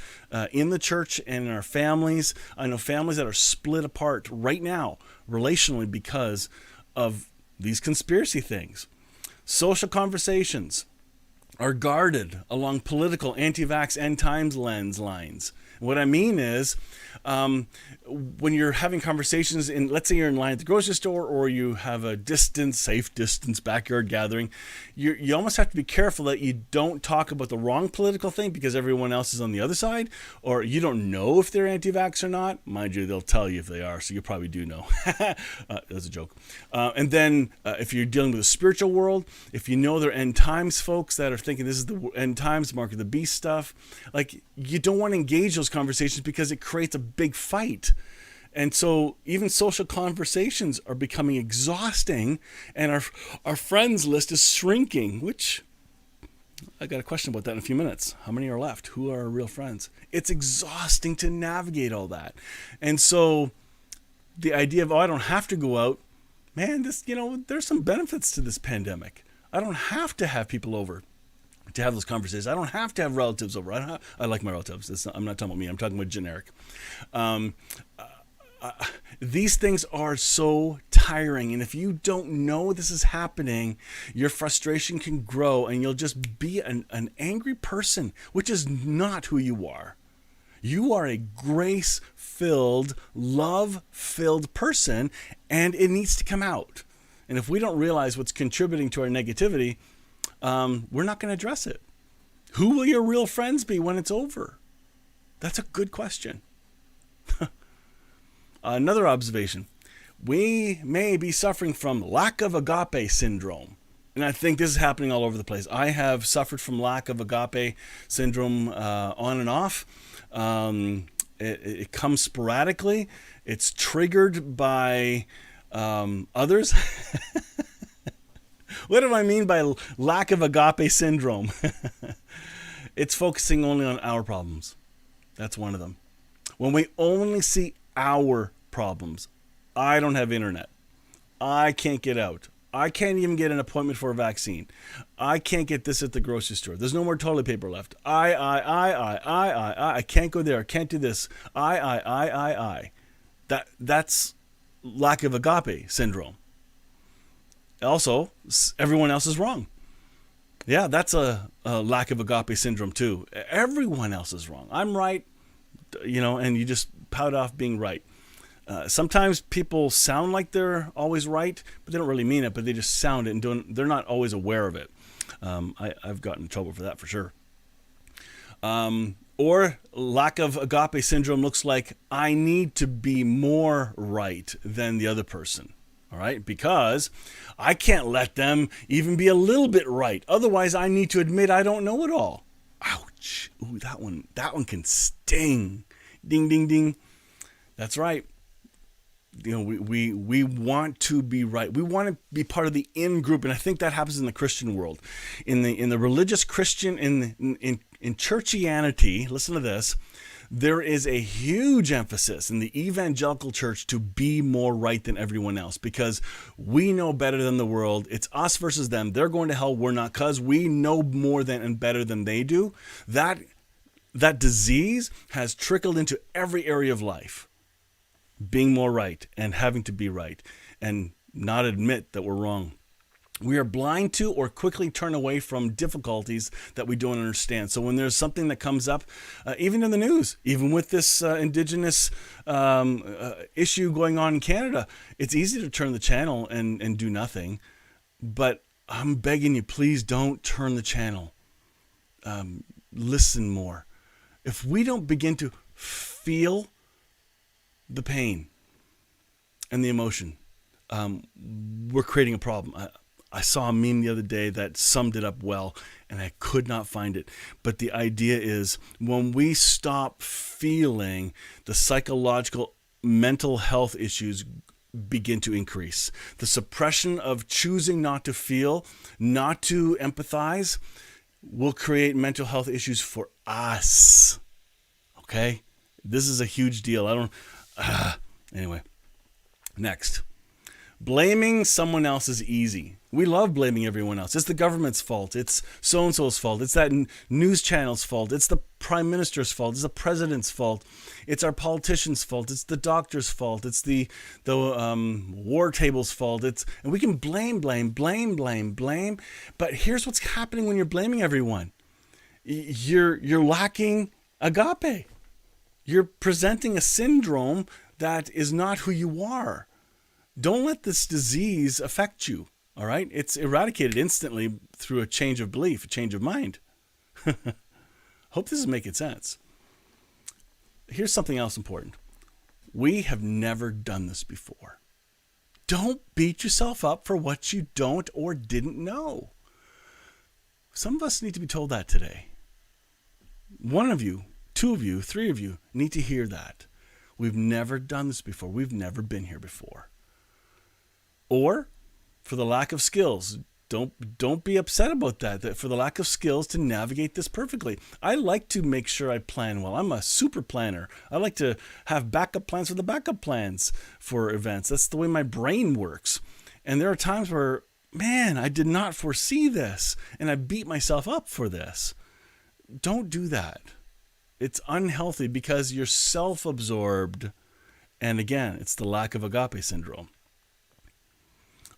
in the church and in our families. I know families that are split apart right now relationally because of these conspiracy things. Social conversations are guarded along political, anti-vax, end times lines. What I mean is, when you're having conversations let's say you're in line at the grocery store, or you have a safe distance backyard gathering, you almost have to be careful that you don't talk about the wrong political thing because everyone else is on the other side, or you don't know if they're anti-vax or not. Mind you, they'll tell you if they are, so you probably do know. That's a joke. And then if you're dealing with the spiritual world, if you know they're end times folks that are thinking this is the end times, mark of the beast stuff, like you don't want to engage those conversations because it creates a big fight. And so even social conversations are becoming exhausting, and our friends list is shrinking, which I got a question about that in a few minutes. How many are left? Who are our real friends? It's exhausting to navigate all that. And so the idea of, I don't have to go out, man, there's some benefits to this pandemic. I don't have to have people over to have those conversations. I don't have to have relatives over. I like my relatives. I'm not talking about me. I'm talking about generic. These things are so tiring, and if you don't know this is happening, your frustration can grow, and you'll just be an angry person, which is not who you are. You are a grace-filled, love-filled person, and it needs to come out. And if we don't realize what's contributing to our negativity, we're not going to address it. Who will your real friends be when it's over? That's a good question. Another observation. We may be suffering from lack of agape syndrome. And I think this is happening all over the place. I have suffered from lack of agape syndrome on and off. It comes sporadically. It's triggered by others. What do I mean by lack of agape syndrome? It's focusing only on our problems. That's one of them. When we only see our problems. I don't have internet. I can't get out. I can't even get an appointment for a vaccine. I can't get this at the grocery store. There's no more toilet paper left. I can't go there. I can't do this. I. That's lack of agape syndrome. Also, everyone else is wrong. Yeah, that's a lack of agape syndrome too. Everyone else is wrong. I'm right, and you just pout off being right. Sometimes people sound like they're always right, but they don't really mean it, but they just sound it and they're not always aware of it. I've gotten in trouble for that for sure. Or lack of agape syndrome looks like I need to be more right than the other person. All right, because I can't let them even be a little bit right. Otherwise, I need to admit I don't know it all. Ouch. Ooh, that one can sting. Ding, ding, ding. That's right. We want to be right. We want to be part of the in group, and I think that happens in the Christian world, in the religious Christian, in churchianity. Listen to this. There is a huge emphasis in the evangelical church to be more right than everyone else because we know better than the world. It's us versus them. They're going to hell. We're not, because we know more than and better than they do. That disease has trickled into every area of life. Being more right and having to be right and not admit that we're wrong. We are blind to or quickly turn away from difficulties that we don't understand. So when there's something that comes up, even in the news, even with this Indigenous issue going on in Canada, it's easy to turn the channel and do nothing. But I'm begging you, please don't turn the channel. Listen more. If we don't begin to feel the pain and the emotion, we're creating a problem. I saw a meme the other day that summed it up well, and I could not find it. But the idea is when we stop feeling, the psychological, mental health issues begin to increase. The suppression of choosing not to feel, not to empathize, will create mental health issues for us. Okay? This is a huge deal. Anyway, next. Blaming someone else is easy. We love blaming everyone else. It's the government's fault. It's so-and-so's fault. It's that news channel's fault. It's the prime minister's fault. It's the president's fault. It's our politician's fault. It's the doctor's fault. It's the war table's fault. And we can blame. But here's what's happening when you're blaming everyone. You're lacking agape. You're presenting a syndrome that is not who you are. Don't let this disease affect you, all right? It's eradicated instantly through a change of belief, a change of mind. Hope this is making sense. Here's something else important. We have never done this before. Don't beat yourself up for what you don't or didn't know. Some of us need to be told that today. One of you, two of you, three of you need to hear that. We've never done this before. We've never been here before. Or for the lack of skills. Don't be upset about that for the lack of skills to navigate this perfectly. I like to make sure I plan well. I'm a super planner. I like to have backup plans for the backup plans for events. That's the way my brain works. And there are times where, man, I did not foresee this, and I beat myself up for this. Don't do that. It's unhealthy because you're self-absorbed. And again, it's the lack of agape syndrome.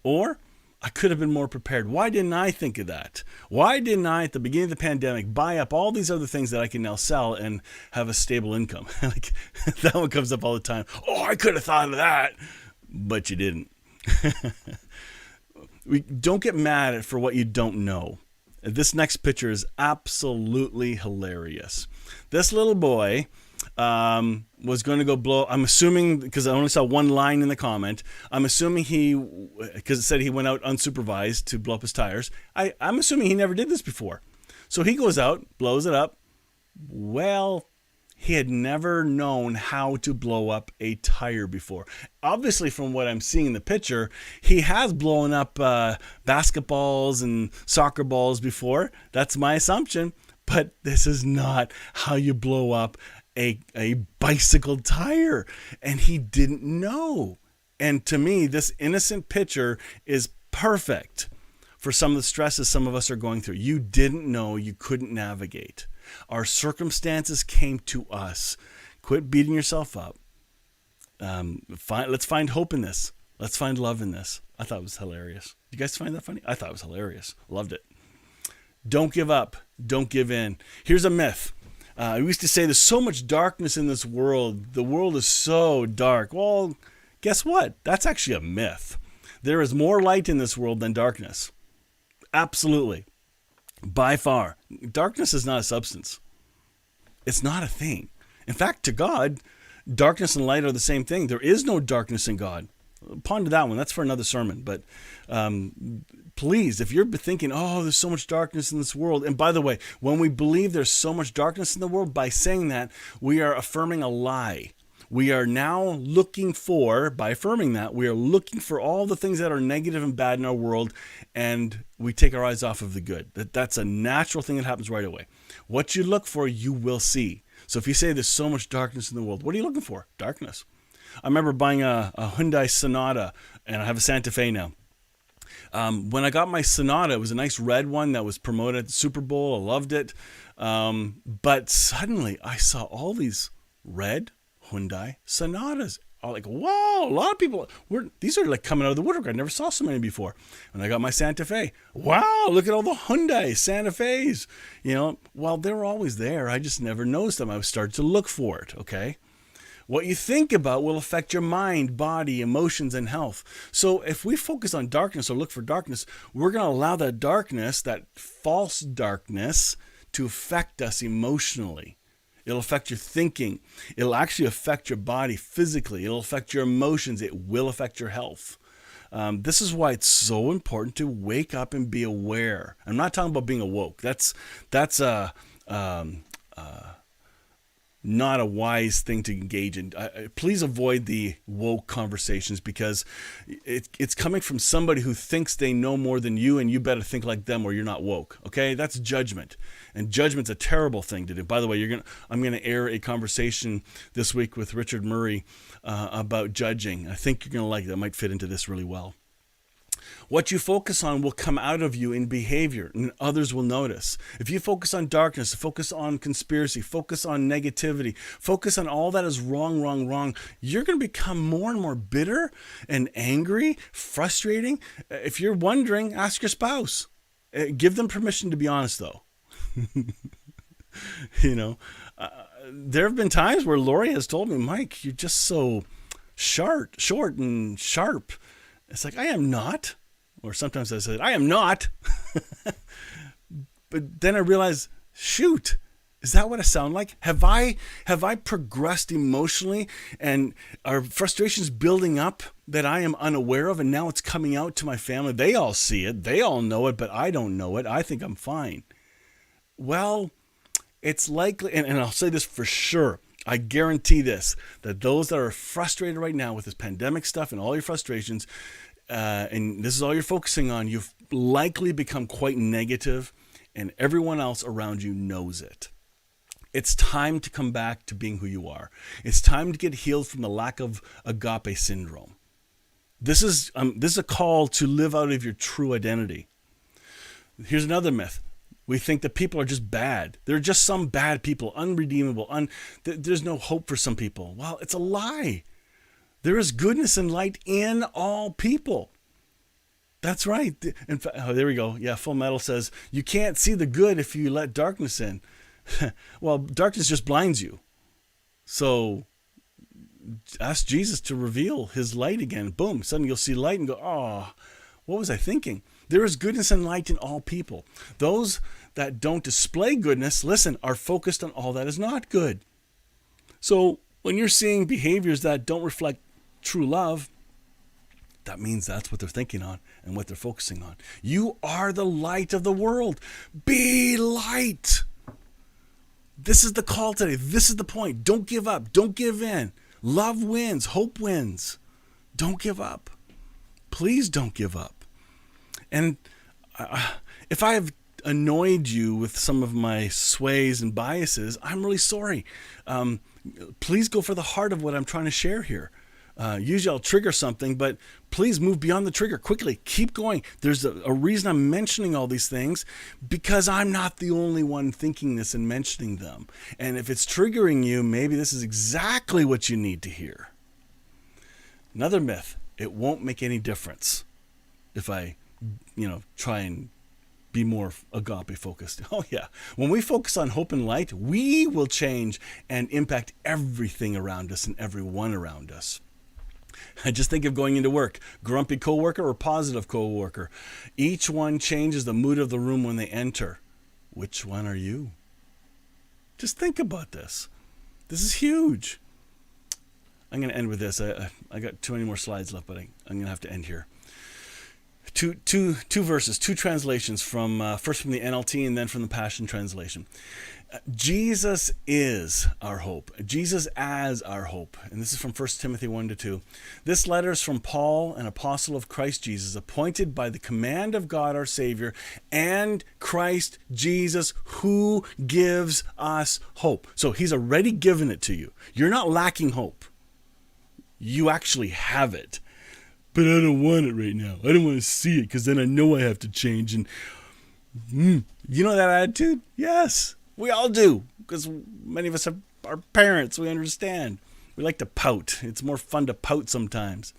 Or I could have been more prepared. Why didn't I think of that? Why didn't I, at the beginning of the pandemic, buy up all these other things that I can now sell and have a stable income? Like, that one comes up all the time. Oh, I could have thought of that, but you didn't. Don't get mad for what you don't know. This next picture is absolutely hilarious. This little boy was going to go blow. I'm assuming, because I only saw one line in the comment, I'm assuming because it said he went out unsupervised to blow up his tires. I'm assuming he never did this before. So he goes out, blows it up. Well, he had never known how to blow up a tire before. Obviously, from what I'm seeing in the picture, he has blown up basketballs and soccer balls before. That's my assumption. But this is not how you blow up a bicycle tire. And he didn't know. And to me, this innocent picture is perfect for some of the stresses some of us are going through. You didn't know, you couldn't navigate. Our circumstances came to us. Quit beating yourself up. Let's find hope in this. Let's find love in this. I thought it was hilarious. You guys find that funny? I thought it was hilarious. Loved it. Don't give up. Don't give in. Here's a myth. I used to say there's so much darkness in this world. The world is so dark. Well, guess what? That's actually a myth. There is more light in this world than darkness. Absolutely. By far. Darkness is not a substance. It's not a thing. In fact, to God, darkness and light are the same thing. There is no darkness in God. Ponder that one. That's for another sermon. But please, if you're thinking, oh, there's so much darkness in this world. And by the way, when we believe there's so much darkness in the world, by saying that, we are affirming a lie. We are now looking for, by affirming that, we are looking for all the things that are negative and bad in our world, and we take our eyes off of the good. That's a natural thing that happens right away. What you look for, you will see. So if you say there's so much darkness in the world, what are you looking for? Darkness. I remember buying a Hyundai Sonata, and I have a Santa Fe now. When I got my Sonata, it was a nice red one that was promoted at the Super Bowl. I loved it. But suddenly I saw all these red Hyundai Sonatas. I'm like, wow, a lot of people, these are like coming out of the woodwork. I never saw so many before. When I got my Santa Fe, wow, look at all the Hyundai Santa Fe's. Well, they were always there. I just never noticed them. I started to look for it, okay? What you think about will affect your mind, body, emotions, and health. So if we focus on darkness or look for darkness, we're going to allow that darkness, that false darkness, to affect us emotionally. It'll affect your thinking. It'll actually affect your body physically. It'll affect your emotions. It will affect your health. This is why it's so important to wake up and be aware. I'm not talking about being awoke. That's not a wise thing to engage in. Please avoid the woke conversations, because it's coming from somebody who thinks they know more than you, and you better think like them or you're not woke. Okay, that's judgment, and judgment's a terrible thing to do. By the way, I'm gonna air a conversation this week with Richard Murray about judging. I think you're gonna like that. It might fit into this really well. What you focus on will come out of you in behavior, and others will notice. If you focus on darkness, focus on conspiracy, focus on negativity, focus on all that is wrong, you're going to become more and more bitter and angry, frustrating. If you're wondering, ask your spouse. Give them permission to be honest, though. There have been times where Lori has told me, Mike, you're just so short and sharp. It's like, I am not. Or sometimes I said, I am not. But then I realized, shoot, is that what I sound like? Have I progressed emotionally, and are frustrations building up that I am unaware of, and now it's coming out to my family? They all see it. They all know it, but I don't know it. I think I'm fine. Well, it's likely, and I'll say this for sure, I guarantee this, that those that are frustrated right now with this pandemic stuff and all your frustrations, and this is all you're focusing on, you've likely become quite negative, and everyone else around you knows it. It's time to come back to being who you are. It's time to get healed from the lack of agape syndrome. This is a call to live out of your true identity. Here's another myth. We think that people are just bad. There are just some bad people, unredeemable. There's no hope for some people. Well, it's a lie. There is goodness and light in all people. That's right. In fact, there we go. Yeah, Full Metal says, you can't see the good if you let darkness in. Well, darkness just blinds you. So ask Jesus to reveal his light again. Boom, suddenly you'll see light and go, oh, what was I thinking? There is goodness and light in all people. Those that don't display goodness, listen, are focused on all that is not good. So when you're seeing behaviors that don't reflect true love, that means that's what they're thinking on and what they're focusing on. You are the light of the world. Be light. This is the call today. This is the point. Don't give up. Don't give in. Love wins. Hope wins. Don't give up. Please don't give up. And if I have annoyed you with some of my sways and biases, I'm really sorry. Please go for the heart of what I'm trying to share here. Usually I'll trigger something, but please move beyond the trigger quickly. Keep going. There's a reason I'm mentioning all these things, because I'm not the only one thinking this and mentioning them. And if it's triggering you, maybe this is exactly what you need to hear. Another myth, it won't make any difference if I, try and be more agape focused. Oh yeah. When we focus on hope and light, we will change and impact everything around us and everyone around us. I just think of going into work, grumpy coworker or positive coworker. Each one changes the mood of the room when they enter. Which one are you? Just think about this. This is huge. I'm going to end with this. I got too many more slides left, but I'm going to have to end here. Two verses, two translations from first from the NLT and then from the Passion Translation. Jesus is our hope. Jesus as our hope. And this is from 1 Timothy 1-2. This letter is from Paul, an apostle of Christ Jesus, appointed by the command of God our Savior, and Christ Jesus, who gives us hope. So he's already given it to you. You're not lacking hope. You actually have it. But I don't want it right now. I don't want to see it because then I know I have to change. And you know that attitude? Yes, we all do, because many of us are parents. We understand. We like to pout. It's more fun to pout sometimes.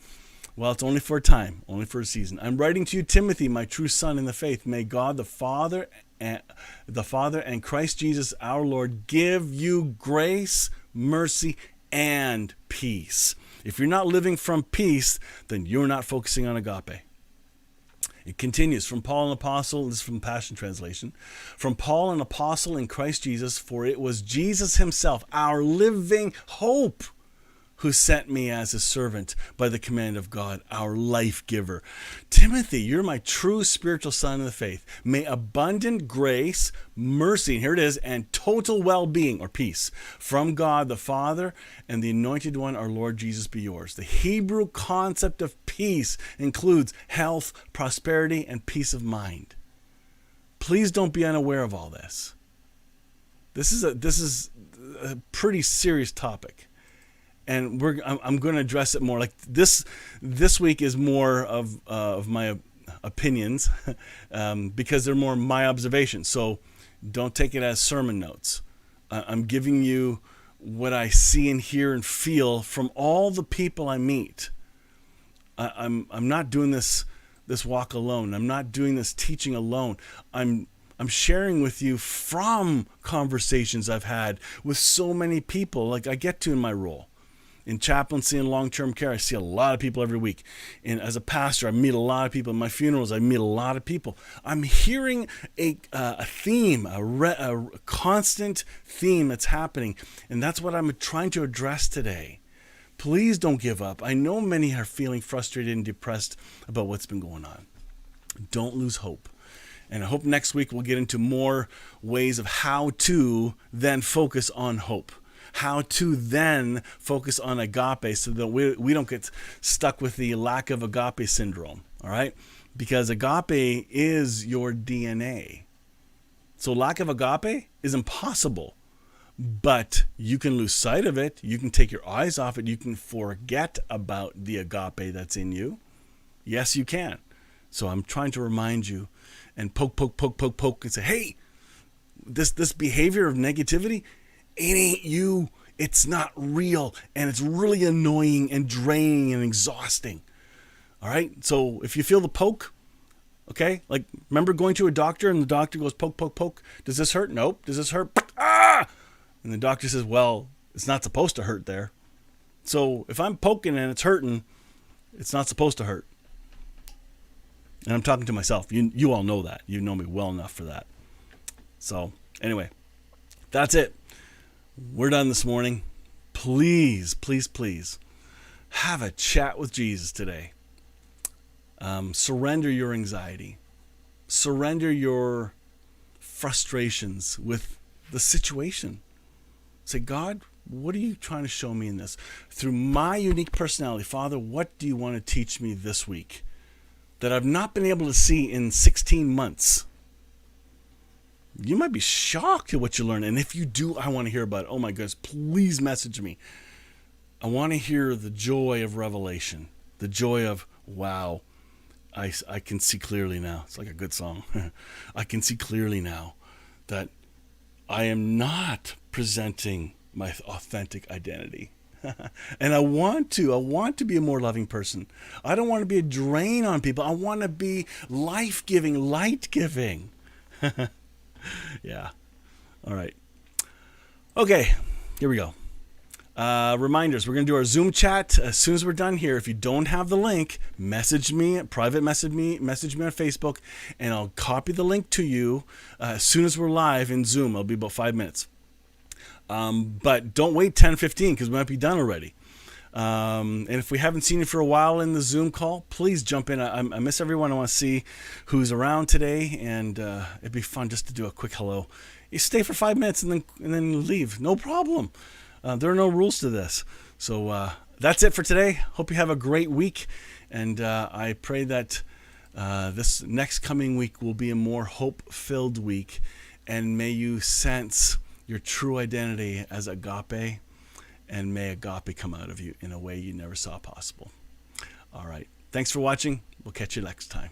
Well, it's only for a time, only for a season. I'm writing to you, Timothy, my true son in the faith. May God the Father and Christ Jesus our Lord give you grace, mercy, and peace. If you're not living from peace, then you're not focusing on agape. It continues from Paul, an apostle. This is from Passion Translation. From Paul, an apostle in Christ Jesus, for it was Jesus himself, our living hope, who sent me as his servant by the command of God, our life giver. Timothy, you're my true spiritual son in the faith. May abundant grace, mercy, and here it is, and total well-being or peace from God the Father and the Anointed One, our Lord Jesus, be yours. The Hebrew concept of peace includes health, prosperity, and peace of mind. Please don't be unaware of all this. This is a pretty serious topic. And I'm going to address it more. Like this week is more of my opinions because they're more my observations. So don't take it as sermon notes. I'm giving you what I see and hear and feel from all the people I meet. I'm not doing this walk alone. I'm not doing this teaching alone. I'm sharing with you from conversations I've had with so many people, like I get to in my role. In chaplaincy and long-term care, I see a lot of people every week. And as a pastor, I meet a lot of people. In my funerals, I meet a lot of people. I'm hearing a theme, a constant theme that's happening. And that's what I'm trying to address today. Please don't give up. I know many are feeling frustrated and depressed about what's been going on. Don't lose hope. And I hope next week we'll get into more ways of how to then focus on hope. How to then focus on agape so that we don't get stuck with the lack of agape syndrome, all right? Because agape is your DNA. So lack of agape is impossible, but you can lose sight of it. You can take your eyes off it. You can forget about the agape that's in you. Yes, you can. So I'm trying to remind you and poke and say, hey, this behavior of negativity, it ain't you. It's not real. And it's really annoying and draining and exhausting. All right. So if you feel the poke, okay, like remember going to a doctor and the doctor goes, poke. Does this hurt? Nope. Does this hurt? Ah! And the doctor says, well, it's not supposed to hurt there. So if I'm poking and it's hurting, it's not supposed to hurt. And I'm talking to myself. You all know that. You know me well enough for that. So anyway, that's it. We're done this morning. Please have a chat with Jesus today. Surrender your anxiety. Surrender your frustrations with the situation. Say, God, what are you trying to show me in this? Through my unique personality, Father, what do you want to teach me this week that I've not been able to see in 16 months? You might be shocked at what you learn. And if you do, I want to hear about it. Oh my goodness, please message me. I want to hear the joy of revelation. The joy of, wow, I can see clearly now. It's like a good song. I can see clearly now that I am not presenting my authentic identity. And I want to be a more loving person. I don't want to be a drain on people. I want to be life-giving, light-giving. Yeah. All right. Okay, here we go. Reminders, we're going to do our Zoom chat as soon as we're done here. If you don't have the link, message me, private message me on Facebook, and I'll copy the link to you as soon as we're live in Zoom. It'll be about 5 minutes. But don't wait 10-15 because we might be done already. And if we haven't seen you for a while in the Zoom call, please jump in. I miss everyone. I want to see who's around today, and it'd be fun just to do a quick hello. You stay for 5 minutes and then leave. No problem. There are no rules to this. So that's it for today. Hope you have a great week, and I pray that this next coming week will be a more hope-filled week, and may you sense your true identity as agape, and may agape come out of you in a way you never saw possible. All right. Thanks for watching. We'll catch you next time.